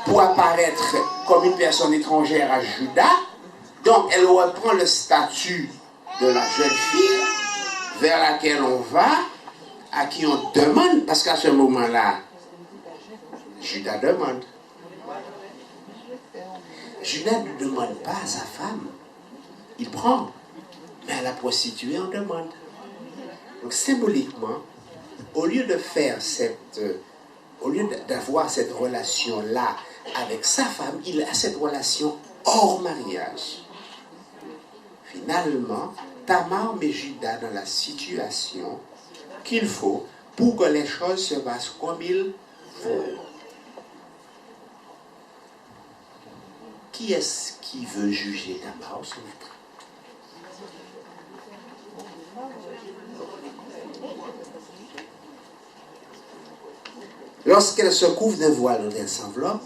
pour apparaître comme une personne étrangère à Judas. Donc, elle reprend le statut de la jeune fille vers laquelle on va, à qui on demande, parce qu'à ce moment-là, Judas demande. Judas ne demande pas à sa femme. Il prend. Mais à la prostituée, on demande. Donc symboliquement, au lieu de faire au lieu d'avoir cette relation-là avec sa femme, il a cette relation hors mariage. Finalement, Tamar met Judas dans la situation qu'il faut pour que les choses se passent comme il faut. Qui est-ce qui veut juger Tamar au centre? Lorsqu'elle se couvre d'un voile dont elle s'enveloppe,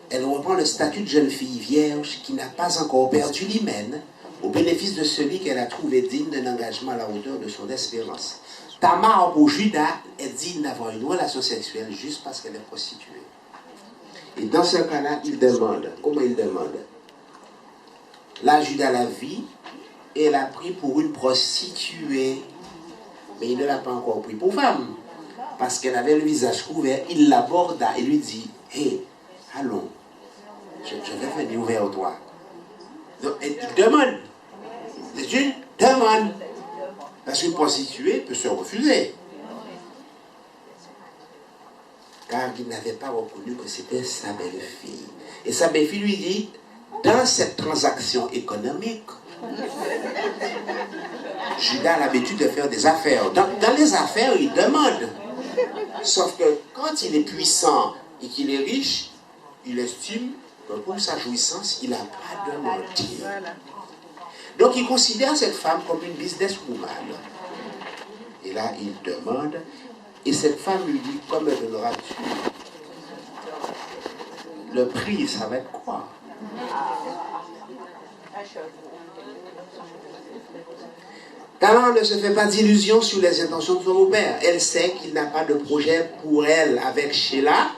elle reprend le statut de jeune fille vierge qui n'a pas encore perdu l'hymen au bénéfice de celui qu'elle a trouvé digne d'un engagement à la hauteur de son espérance. Tamar, pour Judas, est digne d'avoir une relation sexuelle juste parce qu'elle est prostituée. Et dans ce cas-là, il demande. Comment il demande? Là, Judas la vit et l'a pris pour une prostituée. Mais il ne l'a pas encore pris pour femme. Parce qu'elle avait le visage couvert, il l'aborda et lui dit, hé, allons, je vais venir vers toi. Donc, et il demande. C'est une demande. Parce qu'une prostituée peut se refuser. Car il n'avait pas reconnu que c'était sa belle-fille. Et sa belle-fille lui dit, dans cette transaction économique, Judas a l'habitude de faire des affaires. Dans les affaires, il demande. Sauf que quand il est puissant et qu'il est riche, il estime que pour sa jouissance, il n'a pas demandé. Donc il considère cette femme comme une businesswoman. Et là, il demande. Et cette femme lui dit, comme me donneras-tu? Le prix, ça va être quoi? Tamar ne se fait pas d'illusions sur les intentions de son beau-père. Elle sait qu'il n'a pas de projet pour elle avec Sheila.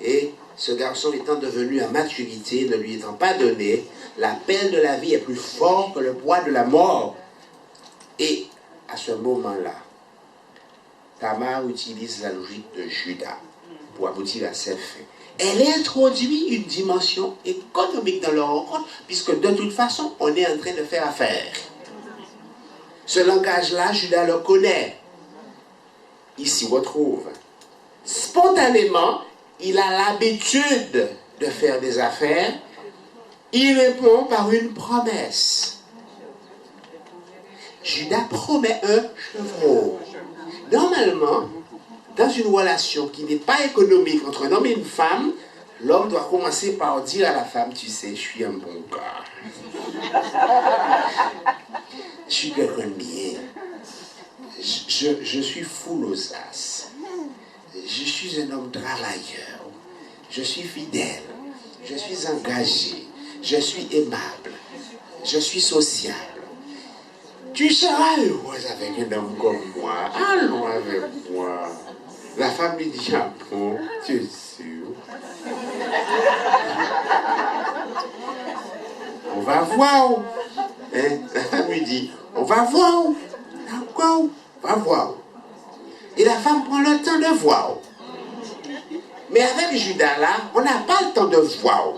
Et ce garçon étant devenu à maturité, ne lui étant pas donné, l'appel de la vie est plus fort que le poids de la mort. Et à ce moment-là, Tamar utilise la logique de Judas pour aboutir à ses fins. Elle introduit une dimension économique dans leur rencontre, puisque de toute façon, on est en train de faire affaire. Ce langage-là, Judas le connaît. Il s'y retrouve. Spontanément, il a l'habitude de faire des affaires. Il répond par une promesse. Judas promet un chevreau. Normalement, dans une relation qui n'est pas économique entre un homme et une femme, l'homme doit commencer par dire à la femme, tu sais, je suis un bon gars. Je suis quelqu'un de bien. Je suis full aux as. Je suis un homme travailleur. Je suis fidèle. Je suis engagé. Je suis aimable. Je suis sociable. Tu seras heureuse avec un homme comme moi. Allons avec moi. La femme lui dit, ah bon, tu es sûr? On va voir. Hein? La femme lui dit, on va voir. D'accord, on va voir. Et la femme prend le temps de voir. Mais avec Judas là, on n'a pas le temps de voir.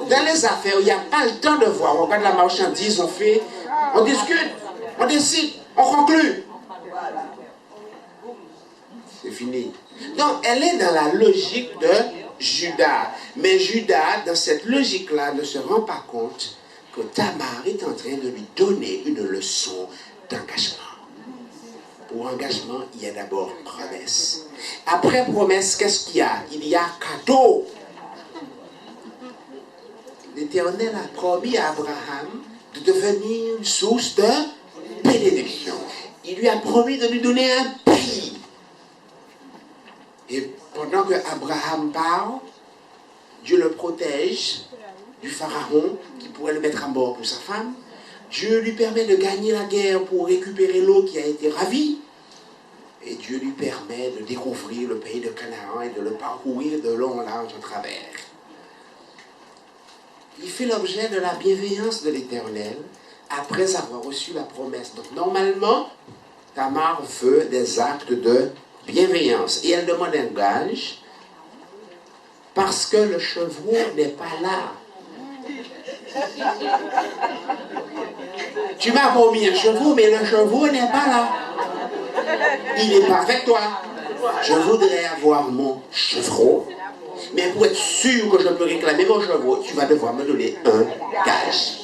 Dans les affaires, il n'y a pas le temps de voir. On regarde la marchandise, on fait, on discute, on décide, on conclut. C'est fini. Donc, elle est dans la logique de Judas. Mais Judas, dans cette logique-là, ne se rend pas compte que Tamar est en train de lui donner une leçon d'engagement. Pour engagement, il y a d'abord promesse. Après promesse, qu'est-ce qu'il y a? Il y a cadeau. L'Éternel a promis à Abraham de devenir une source de bénédiction. Il lui a promis de lui donner un pays. Et pendant que Abraham parle, Dieu le protège du pharaon qui pourrait le mettre à mort pour sa femme. Dieu lui permet de gagner la guerre pour récupérer l'eau qui a été ravie. Et Dieu lui permet de découvrir le pays de Canaan et de le parcourir de long en large en travers. Il fait l'objet de la bienveillance de l'Éternel après avoir reçu la promesse. Donc normalement, Tamar veut des actes de bienveillance. Et elle demande un gage parce que le chevreau n'est pas là. Tu m'as promis un chevreau, mais le chevreau n'est pas là. Il n'est pas avec toi. Je voudrais avoir mon chevreau, mais pour être sûr que je peux réclamer mon chevreau, tu vas devoir me donner un gage.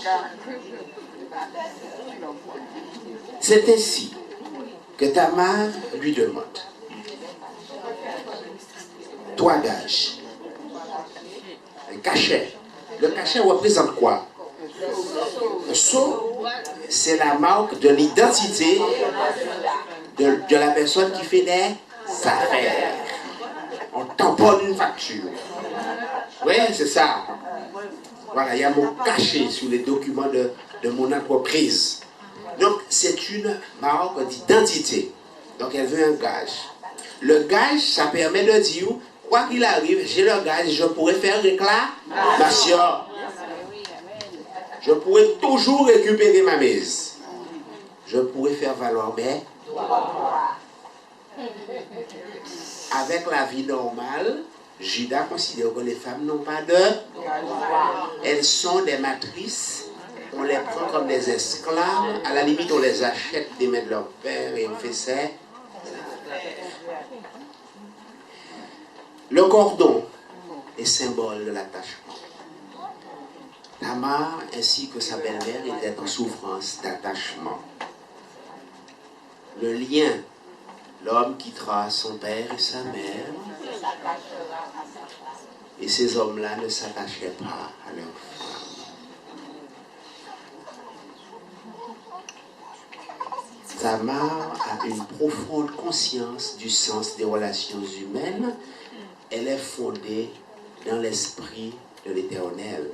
C'est ainsi que Tamar lui demande 3 gages. Un cachet. Le cachet représente quoi? Le sceau, c'est la marque de l'identité de la personne qui fait des affaires. On tamponne une facture. Oui, c'est ça. Voilà, il y a mon cachet sur les documents de mon entreprise. Donc, c'est une marque d'identité. Donc, elle veut un gage. Le gage, ça permet de dire, quoi qu'il arrive, j'ai le gage, je pourrais faire réclamation. Je pourrais toujours récupérer ma mise. Je pourrais faire valoir mes droits. Avec la vie normale, Judas considère que les femmes n'ont pas de droits. Elles sont des matrices. On les prend comme des esclaves. À la limite, on les achète des mains de leur père et on fait ça. Le cordon est symbole de l'attachement. Tamar ainsi que sa belle-mère étaient en souffrance d'attachement. Le lien, l'homme quittera son père et sa mère, et ces hommes-là ne s'attachaient pas à leur femme. Tamar a une profonde conscience du sens des relations humaines. Elle est fondée dans l'esprit de l'Éternel.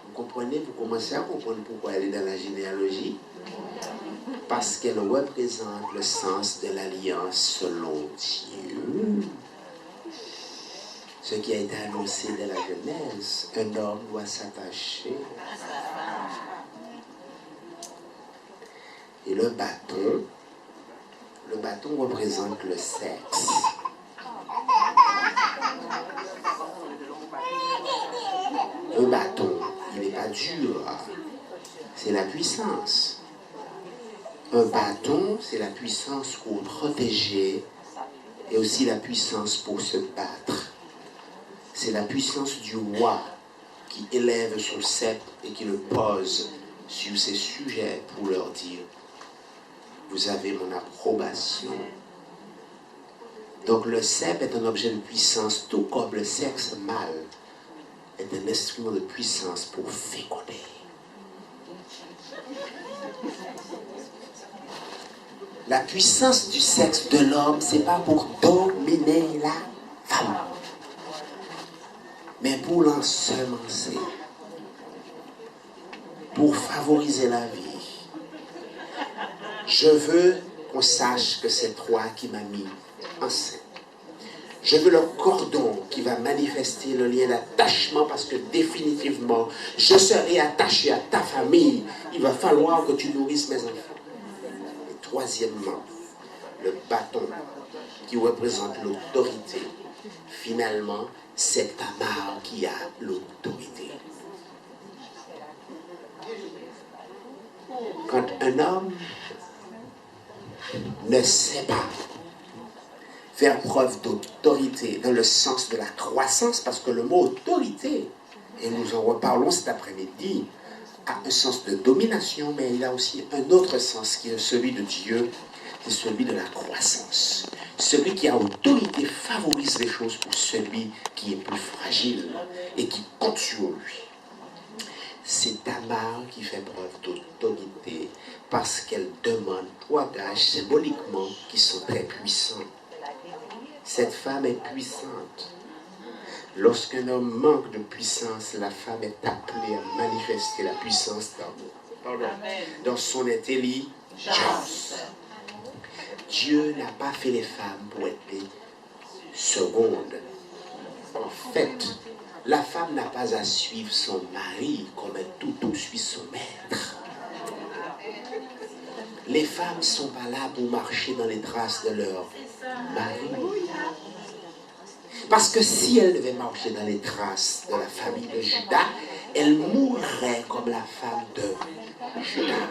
Vous comprenez, vous commencez à comprendre pourquoi elle est dans la généalogie? Parce qu'elle représente le sens de l'alliance selon Dieu. Ce qui a été annoncé dès la Genèse, un homme doit s'attacher. Et le bâton représente le sexe. Un bâton, il n'est pas dur, c'est la puissance. Un bâton, c'est la puissance pour protéger et aussi la puissance pour se battre. C'est la puissance du roi qui élève son sceptre et qui le pose sur ses sujets pour leur dire: vous avez mon approbation. Donc le sceptre est un objet de puissance, tout comme le sexe mâle est un instrument de puissance pour féconder. La puissance du sexe de l'homme, ce n'est pas pour dominer la femme, mais pour l'ensemencer, pour favoriser la vie. Je veux qu'on sache que c'est toi qui m'as mis enceinte. Je veux le cordon qui va manifester le lien d'attachement, parce que définitivement, je serai attaché à ta famille. Il va falloir que tu nourrisses mes enfants. Et troisièmement, le bâton qui représente l'autorité. Finalement, c'est Tamar qui a l'autorité. Quand un homme ne sait pas faire preuve d'autorité dans le sens de la croissance, parce que le mot autorité, et nous en reparlons cet après-midi, a un sens de domination, mais il a aussi un autre sens qui est celui de Dieu, c'est celui de la croissance. Celui qui a autorité favorise les choses pour celui qui est plus fragile et qui compte sur lui. C'est Tamar qui fait preuve d'autorité parce qu'elle demande 3 gages symboliquement qui sont très puissants. Cette femme est puissante. Lorsqu'un homme manque de puissance, la femme est appelée à manifester la puissance dans son intelligence. Dieu n'a pas fait les femmes pour être des secondes. En fait, la femme n'a pas à suivre son mari comme un toutou suit son maître. Les femmes ne sont pas là pour marcher dans les traces de leur mari. Parce que si elles devaient marcher dans les traces de la famille de Judas, elles mourraient comme la femme de Judas.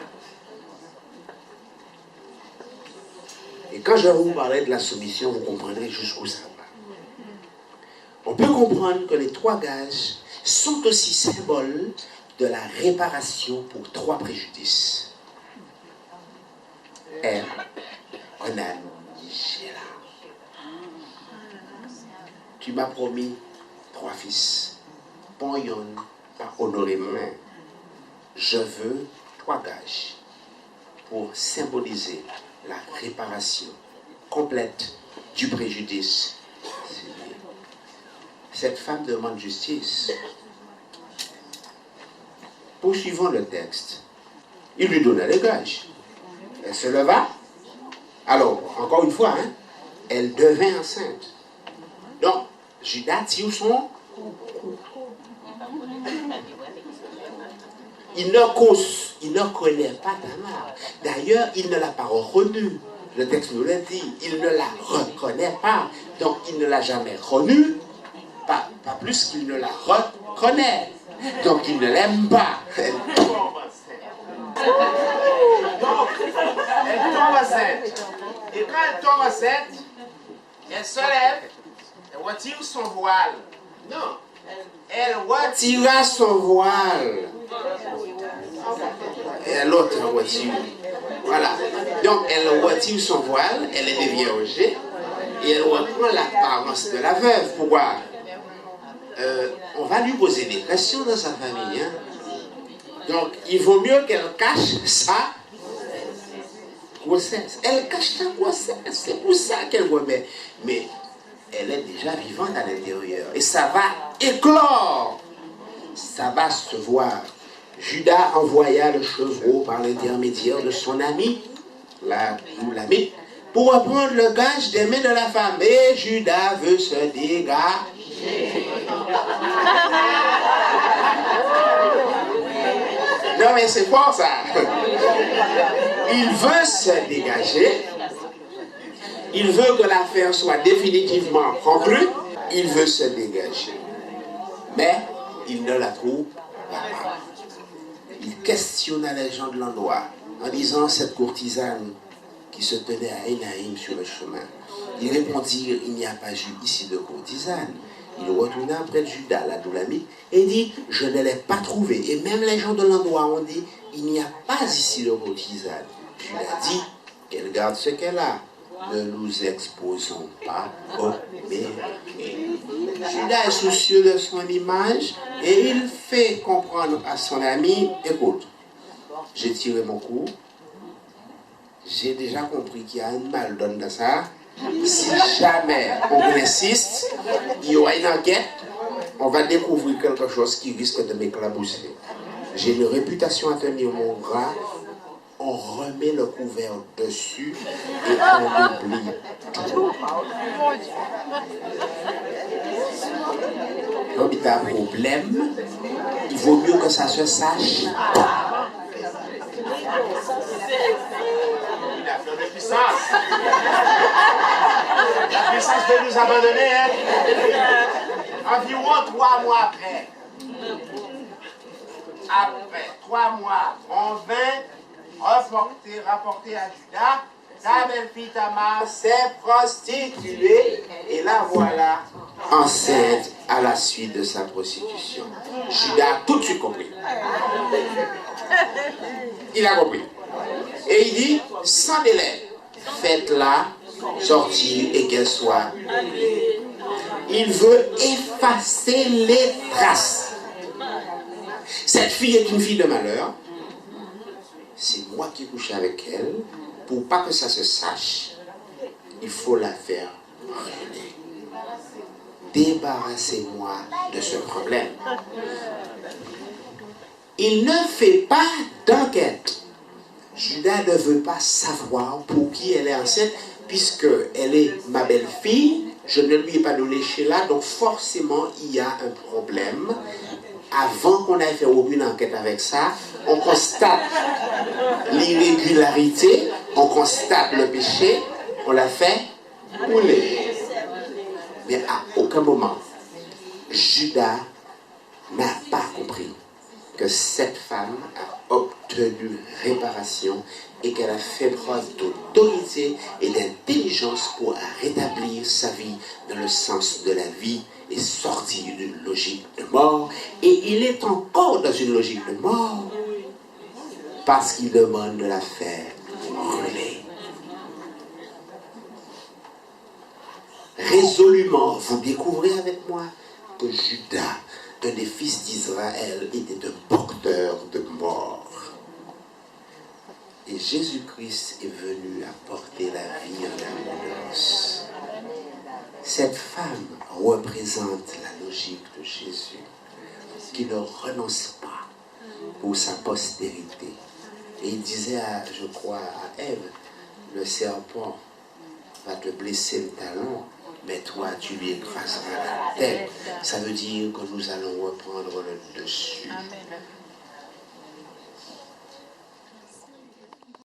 Et quand je vais vous parler de la soumission, vous comprendrez jusqu'où ça va. On peut comprendre que les 3 gages sont aussi symboles de la réparation pour 3 préjudices. Onan, Sheila. Tu m'as promis 3 fils. Ponyon, pas honorer moi. Je veux 3 gages pour symboliser la réparation complète du préjudice. Cette femme demande justice. Poursuivons le texte. Il lui donna les gages. Elle se leva. Alors, encore une fois, elle devint enceinte. Donc, Judas tire son. Il ne connaît pas Tamar. D'ailleurs, il ne l'a pas reconnue. Le texte nous le dit. Il ne la reconnaît pas. Donc, il ne l'a jamais connue. Pas plus qu'il ne la reconnaît. Donc, il ne l'aime pas. Elle tombe enceinte. Et quand elle tombe enceinte, elle se lève, elle retire son voile. Non. Elle retira son voile. Et l'autre retire. Voilà. Donc, elle retire son voile, elle est déviergée, et elle reprend l'apparence de la veuve. Pourquoi? On va lui poser des questions dans sa famille. Donc, il vaut mieux qu'elle cache ça. grossesse. Elle cache sa grossesse. C'est pour ça qu'elle remet. Mais elle est déjà vivante à l'intérieur. Et ça va éclore. Ça va se voir. Judas envoya le chevreau par l'intermédiaire de son ami, l'ami, pour reprendre le gage des mains de la femme. Et Judas veut se dégager. Non mais c'est fort ça. Il veut se dégager. Il veut que l'affaire soit définitivement conclue. Il veut se dégager. Mais il ne la trouve pas. Il questionna les gens de l'endroit en disant cette courtisane qui se tenait à Énaïm sur le chemin. Ils répondirent, il n'y a pas ici de courtisane. Il retourna près de Judas, l'Adullamite, et dit, je ne l'ai pas trouvé. Et même les gens de l'endroit ont dit, il n'y a pas ici de courtisane. Judas dit, qu'elle garde ce qu'elle a. Ne nous exposons pas au mépris. Judas est soucieux de son image et il fait comprendre à son ami, écoute, j'ai tiré mon coup, j'ai déjà compris qu'il y a un mal dans ça. Si jamais on insiste, il y aura une enquête, on va découvrir quelque chose qui risque de m'éclabousser. J'ai une réputation à tenir mon gras. On remet le couvert dessus et on oublie tout. Comme il y a un problème, il vaut mieux que ça se sache. La puissance. La puissance veut nous abandonner. Environ 3 mois après. Après 3 mois, on vint rapporté à Judas, sa belle-fille Tamar s'est prostituée et la voilà enceinte à la suite de sa prostitution. Judas a tout de suite compris. Il a compris. Et il dit, sans délai, faites-la sortir et qu'elle soit. Il veut effacer les traces. Cette fille est une fille de malheur. C'est moi qui couche avec elle. Pour pas que ça se sache, il faut la faire brûler. Débarrassez-moi de ce problème. Il ne fait pas d'enquête. Judas ne veut pas savoir pour qui elle est enceinte, puisque elle est ma belle-fille. Je ne lui ai pas donné Sheila, donc forcément il y a un problème. Avant qu'on ait fait aucune enquête avec ça, on constate l'irrégularité, on constate le péché, on l'a fait brûler. Mais à aucun moment, Judas n'a pas compris que cette femme a obtenu réparation et qu'elle a fait preuve d'autorité et d'intelligence pour rétablir sa vie dans le sens de la vie et sortir d'une logique de mort. Et il est encore dans une logique de mort parce qu'il demande de la faire brûler. Résolument, vous découvrez avec moi que Judas, un des fils d'Israël, était un porteur de mort. Et Jésus-Christ est venu apporter la vie en abondance. Cette femme représente la logique de Jésus, qui ne renonce pas pour sa postérité. Et il disait, je crois, à Ève, le serpent va te blesser le talon, mais toi, tu lui écraseras la tête. Ça veut dire que nous allons reprendre le dessus